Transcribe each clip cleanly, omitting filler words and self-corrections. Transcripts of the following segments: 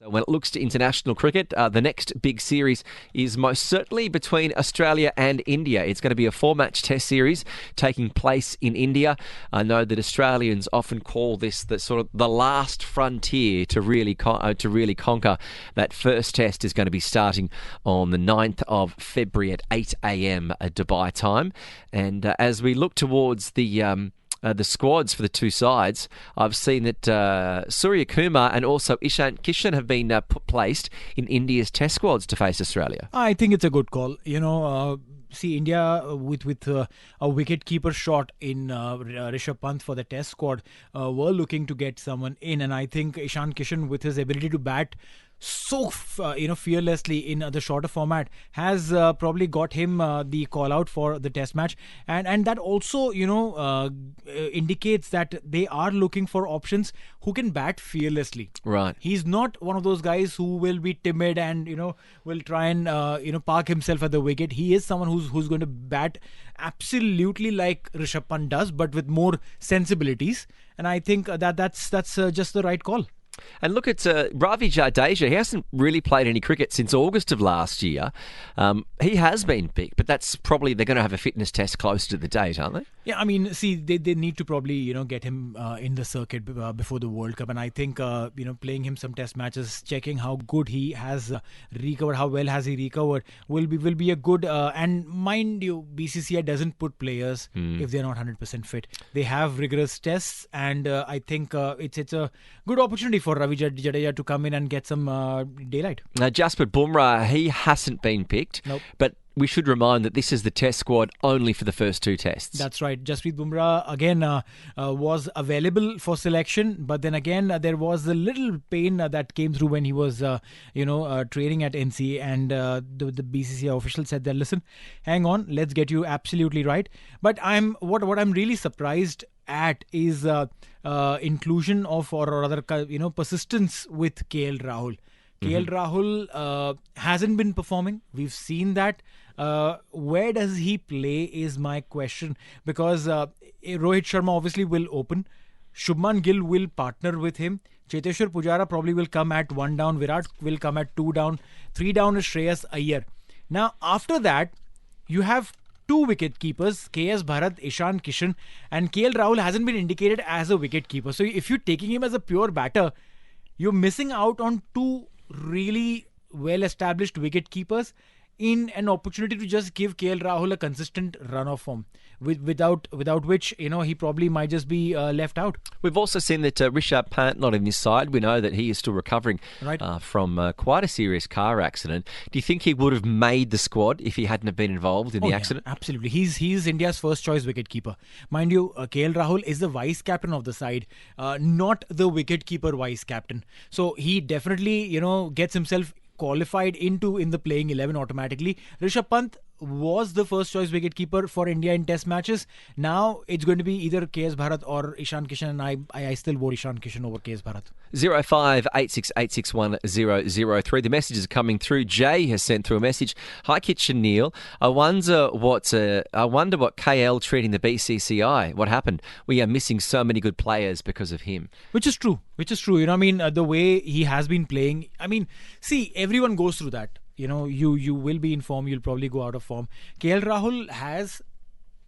When it looks to international cricket, the next big series is most certainly between Australia and India. It's going to be a 4-match test series taking place in India. I know that Australians often call this the sort of the last frontier to really conquer. That first test is going to be starting on the 9th of February at 8 a.m. at Dubai time. And as we look towards the squads for the two sides, I've seen that Surya Kumar and also Neeil and Kitch have been placed in India's test squads to face Australia. I think it's a good call. See, India with a wicket-keeper shot in Rishabh Pant for the test squad were looking to get someone in, and I think Neeil and Kitch, with his ability to bat so fearlessly in the shorter format, has probably got him the call out for the test match, and that also indicates that they are looking for options who can bat fearlessly. Right. He's not one of those guys who will be timid and will try and park himself at the wicket. He is someone who's going to bat absolutely like Rishabh Pant does, but with more sensibilities, and I think that's just the right call. And look at Ravi Jadeja. He hasn't really played any cricket since August of last year. He has been picked, but that's probably they're going to have a fitness test closer to the date, aren't they? Yeah, I mean, see, they need to probably get him in the circuit before the World Cup, and I think playing him some test matches, checking how good he has recovered, how well has he recovered, will be a good. And mind you, BCCI doesn't put players if they're not 100% fit. They have rigorous tests, and I think it's a good opportunity for Ravi Jadeja to come in and get some daylight. Now, Jasprit Bumrah, he hasn't been picked, Nope. But we should remind that this is the test squad only for the first two tests. That's right. Jasprit Bumrah again was available for selection, but then again there was a little pain that came through when he was training at NC, and the BCCI official said that, listen, hang on, let's get you absolutely right. But what I'm really surprised at is inclusion of, or rather persistence with KL Rahul. KL Rahul hasn't been performing. We've seen that. Where does he play is my question, because Rohit Sharma obviously will open. Shubman Gill will partner with him. Cheteshwar Pujara probably will come at 1 down. Virat will come at 2 down. 3 down is Shreyas Iyer. Now, after that, you have 2 wicket keepers, KS Bharat, Neeil and Kitch, and KL Rahul hasn't been indicated as a wicket keeper. So if you're taking him as a pure batter, you're missing out on 2 really well-established wicket keepers in an opportunity to just give KL Rahul a consistent run of form, without which he probably might just be left out. We've also seen that Rishabh Pant not in this side. We know that he is still recovering from quite a serious car accident. Do you think he would have made the squad if he hadn't have been involved in the accident? Yeah, absolutely. He's India's first choice wicketkeeper. Mind you, KL Rahul is the vice captain of the side, not the wicketkeeper vice captain. So he definitely gets himself qualified in the playing 11 automatically. Rishabh Pant was the first choice wicketkeeper for India in test matches. Now it's going to be either KS Bharat or Neeil and Kitch, and I still vote Neeil and Kitch over KS Bharat. 0586861003. The messages are coming through. Jay has sent through a message. Hi Kitch and Neil. I wonder what KL treating the BCCI. What happened? We are missing so many good players because of him. Which is true. The way he has been playing. See, everyone goes through that. You will be in form, you'll probably go out of form. KL Rahul has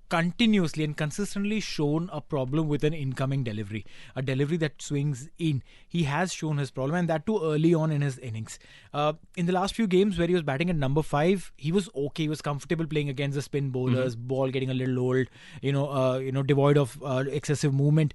continuously and consistently shown a problem with an incoming delivery, a delivery that swings in. He has shown his problem, and that too early on in his innings. In the last few games where he was batting at number 5, he was okay. He was comfortable playing against the spin bowlers, ball getting a little old, devoid of excessive movement.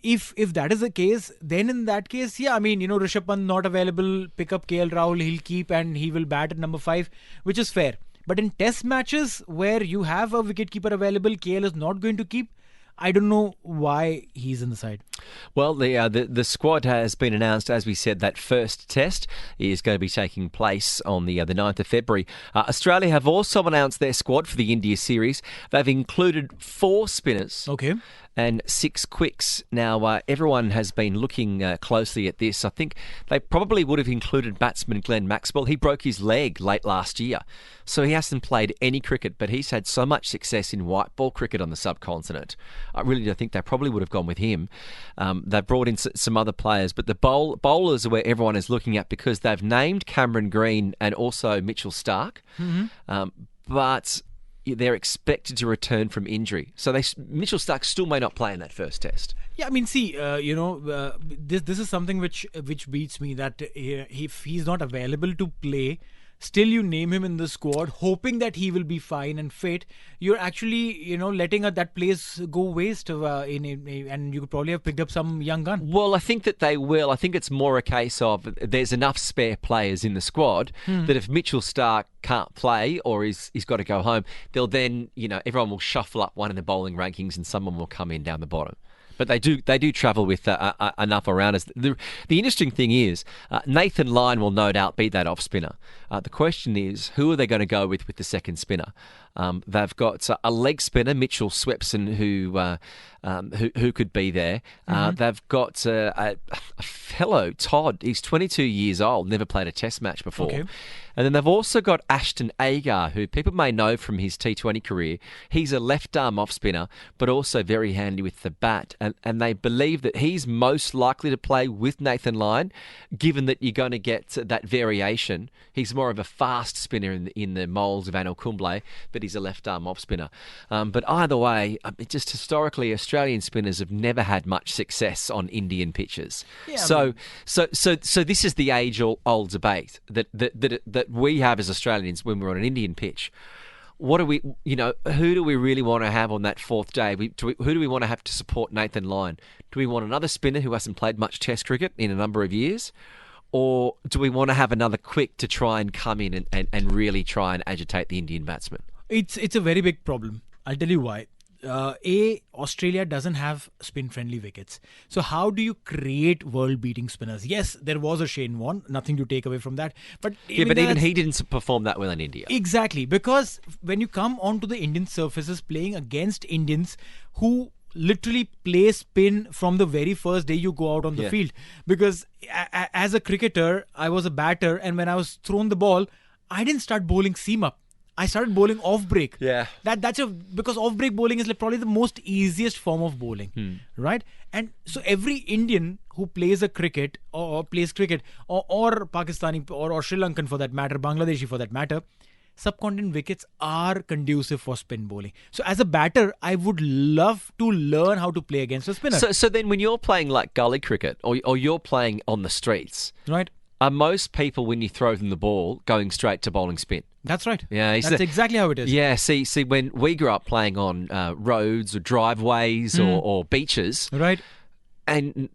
If that is the case, then in that case, Rishabh Pant not available, pick up KL Rahul, he'll keep and he will bat at number 5, which is fair. But in test matches where you have a wicketkeeper available, KL is not going to keep. I don't know why he's in the side. Well, the squad has been announced. As we said, that first test is going to be taking place on the 9th of February. Australia have also announced their squad for the India series. They've included 4 spinners. Okay. and 6 quicks. Now, everyone has been looking closely at this. I think they probably would have included batsman Glenn Maxwell. He broke his leg late last year, so he hasn't played any cricket, but he's had so much success in white ball cricket on the subcontinent. I really do think they probably would have gone with him. They've brought in some other players, but the bowlers are where everyone is looking at because they've named Cameron Green and also Mitchell Starc, but they're expected to return from injury. So Mitchell Starc still may not play in that first test. Yeah, I mean, see, this is something which beats me, that if he's not available to play, still you name him in the squad, hoping that he will be fine and fit. You're actually, letting that place go waste. And you could probably have picked up some young gun. Well, I think that they will. I think it's more a case of there's enough spare players in the squad that if Mitchell Starc can't play or he's got to go home, they'll then, everyone will shuffle up one in the bowling rankings and someone will come in down the bottom. But they do travel with enough around us. The interesting thing is, Nathan Lyon will no doubt be that off spinner. The question is, who are they going to go with the second spinner? They've got a leg spinner, Mitchell Swepson, who could be there. They've got a fellow, Todd. He's 22 years old, never played a test match before. Okay. And then they've also got Ashton Agar, who people may know from his T20 career. He's a left-arm off-spinner, but also very handy with the bat. And they believe that he's most likely to play with Nathan Lyon, given that you're going to get that variation. He's more of a fast spinner in the moulds of Anil Kumble, but he's a left-arm off-spinner. But either way, just historically, Australian spinners have never had much success on Indian pitches. Yeah, so this is the age-old debate that we have as Australians when we're on an Indian pitch. What do we, who do we really want to have on that fourth day? Who do we want to have to support Nathan Lyon? Do we want another spinner who hasn't played much Test cricket in a number of years? Or do we want to have another quick to try and come in and really try and agitate the Indian batsman? It's a very big problem. I'll tell you why. Australia doesn't have spin-friendly wickets. So how do you create world-beating spinners? Yes, there was a Shane Warne, nothing to take away from that. But even he didn't perform that well in India. Exactly, because when you come onto the Indian surfaces playing against Indians who literally play spin from the very first day you go out on the field. Because as a cricketer, I was a batter, and when I was thrown the ball, I didn't start bowling seam up. I started bowling off break. Yeah, because off break bowling is probably the most easiest form of bowling, right? And so every Indian who plays a cricket or plays cricket or Pakistani or Sri Lankan for that matter, Bangladeshi for that matter, subcontinent wickets are conducive for spin bowling. So as a batter, I would love to learn how to play against a spinner. So then when you're playing like gully cricket or you're playing on the streets, right? Are most people, when you throw them the ball, going straight to bowling spin? That's right. Yeah, that's exactly how it is. Yeah, see, when we grew up playing on roads or driveways or beaches, right, and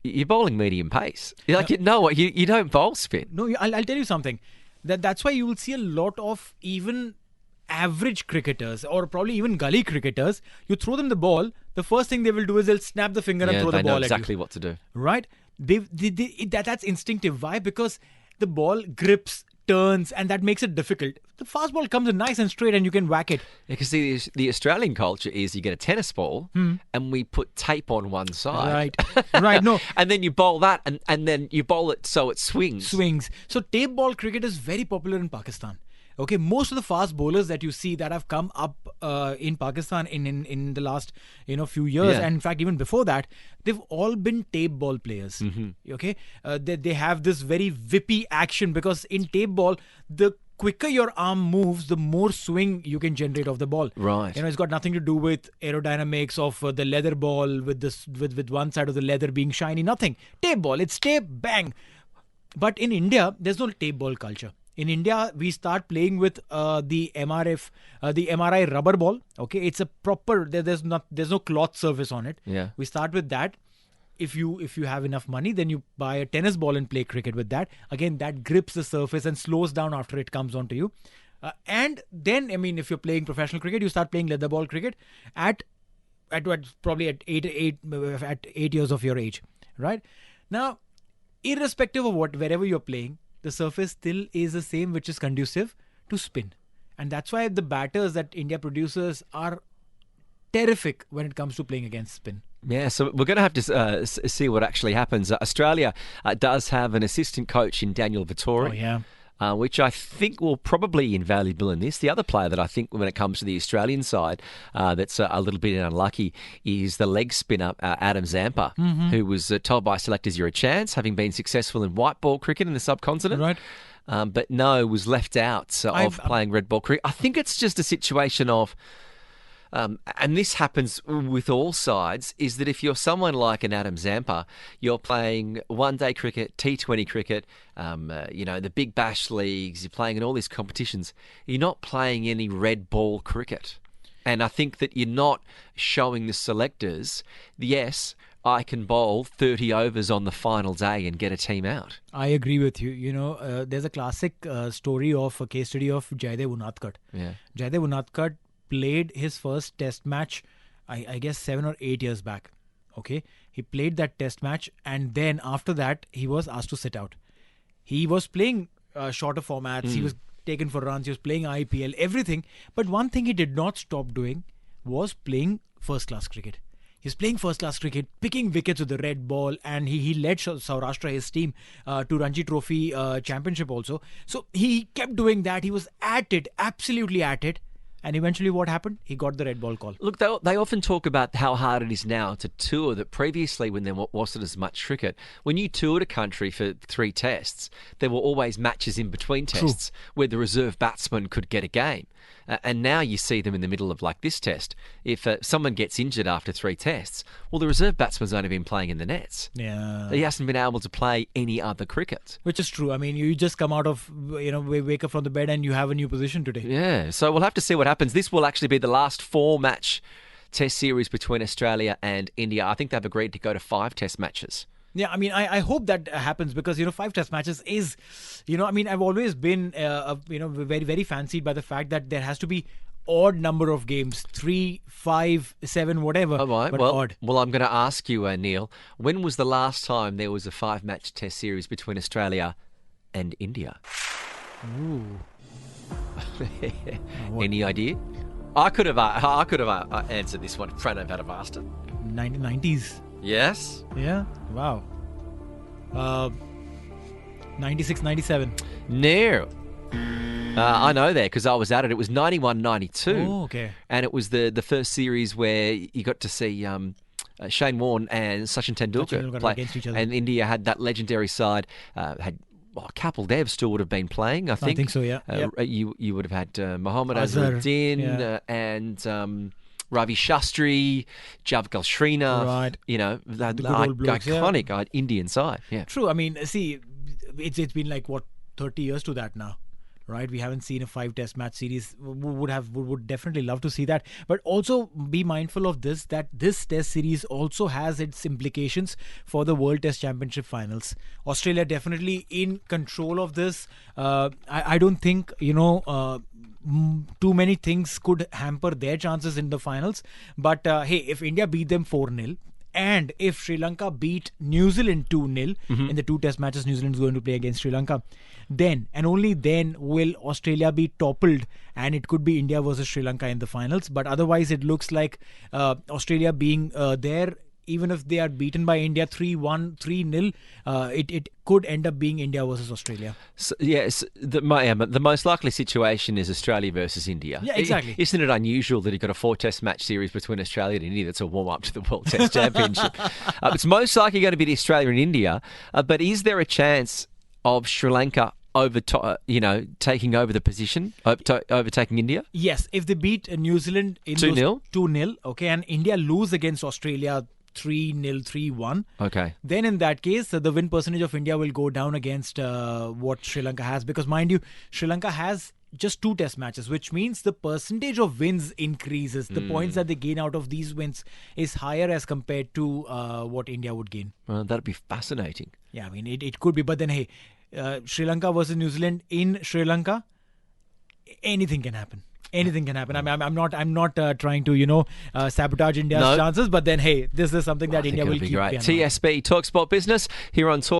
you're bowling medium pace. You're like, you don't bowl spin. No, I'll tell you something. That's why you will see a lot of even average cricketers or probably even gully cricketers. You throw them the ball, the first thing they will do is they'll snap the finger and throw the ball at you. They know exactly what to do. Right? That's instinctive. Why? Because the ball grips, turns, and that makes it difficult. The fast ball comes in nice and straight and you can whack it. Because the Australian culture is you get a tennis ball and we put tape on one side. Right. No. And then you bowl that and then you bowl it so it swings. So tape ball cricket is very popular in Pakistan. Okay, most of the fast bowlers that you see that have come up in Pakistan in the last few years, and in fact even before that, they've all been tape ball players. Okay, they have this very whippy action because in tape ball, the quicker your arm moves, the more swing you can generate of the ball. Right. It's got nothing to do with aerodynamics of the leather ball with one side of the leather being shiny. Nothing. Tape ball, it's tape, bang. But in India, there's no tape ball culture. In India, we start playing with the MRI rubber ball. Okay, it's a proper. There's no cloth surface on it. Yeah. We start with that. If you have enough money, then you buy a tennis ball and play cricket with that. Again, that grips the surface and slows down after it comes onto you. And then, if you're playing professional cricket, you start playing leather ball cricket at probably at 8 years of your age, right? Now, irrespective of wherever you're playing, the surface still is the same, which is conducive to spin. And that's why the batters that India produces are terrific when it comes to playing against spin. Yeah, so we're going to have to see what actually happens. Australia does have an assistant coach in Daniel Vittori. Oh, yeah. Which I think will probably be invaluable in this. The other player that I think when it comes to the Australian side that's a little bit unlucky is the leg spinner Adam Zampa, who was told by selectors you're a chance, having been successful in white ball cricket in the subcontinent. Right. But no, was left out of playing red ball cricket. I think it's just a situation of... and this happens with all sides, is that if you're someone like an Adam Zampa, you're playing one-day cricket, T20 cricket, the Big Bash leagues, you're playing in all these competitions, you're not playing any red ball cricket. And I think that you're not showing the selectors, yes, I can bowl 30 overs on the final day and get a team out. I agree with you. There's a classic case study of Jaydev Unadkat. Yeah. Jaydev Unadkat played his first test match, I guess 7 or 8 years back. Okay, he played that test match, and then after that he was asked to sit out. He was playing shorter formats. He was taken for runs. He was playing IPL, everything. But one thing he did not stop doing was playing first class cricket. He was playing first class cricket, picking wickets with the red ball, and he led Saurashtra, his team, to Ranji Trophy championship also. So he kept doing that. He was at it, absolutely at it. And eventually what happened? He got the red ball call. Look, they often talk about how hard it is now to tour, that previously when there wasn't as much cricket, when you toured a country for 3 tests, there were always matches in between tests where the reserve batsman could get a game. And now you see them in the middle of like this test. If someone gets injured after 3 tests, well, the reserve batsman's only been playing in the nets. Yeah. He hasn't been able to play any other cricket. Which is true. I mean, you just come out of, wake up from the bed and you have a new position today. Yeah, so we'll have to see what happens. This will actually be the last 4-match test series between Australia and India. I think they've agreed to go to 5 test matches. Yeah, I mean, I hope that happens because, 5 test matches is, I've always been, very, very fancied by the fact that there has to be odd number of games, 3, 5, 7, whatever, All right. but well, odd. Well, I'm going to ask you, Neil, when was the last time there was a 5-match test series between Australia and India? Ooh. Any idea? I could have answered this one. Pranav had have asked it. 1990s. Yes. Yeah. Wow. 96, 97. No. I know that because I was at it. It was 91-92. Oh, okay. And it was the first series where you got to see Shane Warne and Sachin Tendulkar play against each other. And India had that legendary side. Had Kapil Dev still would have been playing, I think. I think so, yeah. You would have had Mohammad Azhar, Azharuddin and Ravi Shastri, Javgal Srinath. Right. The good old blokes, iconic Indian side. Yeah. True. I mean, see, it's been like, 30 years to that now. Right, we haven't seen a 5 test match series. Would definitely love to see that, but also be mindful of this, that this test series also has its implications for the World Test Championship finals. Australia definitely in control of this. I don't think too many things could hamper their chances in the finals. But hey, if India beat them 4-0. And if Sri Lanka beat New Zealand 2-0 in the 2 test matches New Zealand is going to play against Sri Lanka, then and only then will Australia be toppled and it could be India versus Sri Lanka in the finals. But otherwise it looks like Australia being there, even if they are beaten by India 3-1, 3-0, it could end up being India versus Australia. So, yes, the most likely situation is Australia versus India. Yeah, exactly. Isn't it unusual that you've got a 4-test match series between Australia and India that's a warm-up to the World Test Championship? It's most likely going to be Australia and India, but is there a chance of Sri Lanka taking over the position, overtaking India? Yes, if they beat New Zealand in 2-0? 2-0, okay, and India lose against Australia 3-0, 3-1. Okay. Then in that case, the win percentage of India will go down against what Sri Lanka has. Because mind you, Sri Lanka has just 2 test matches, which means the percentage of wins increases. The points that they gain out of these wins is higher as compared to what India would gain. Well, that'd be fascinating. Yeah, I mean, it could be. But then, hey, Sri Lanka versus New Zealand in Sri Lanka, anything can happen. Anything can happen. I mean, I'm not trying to sabotage India's chances, but then hey, this is something that India will keep. TSB Talk Sport Business here on Talk.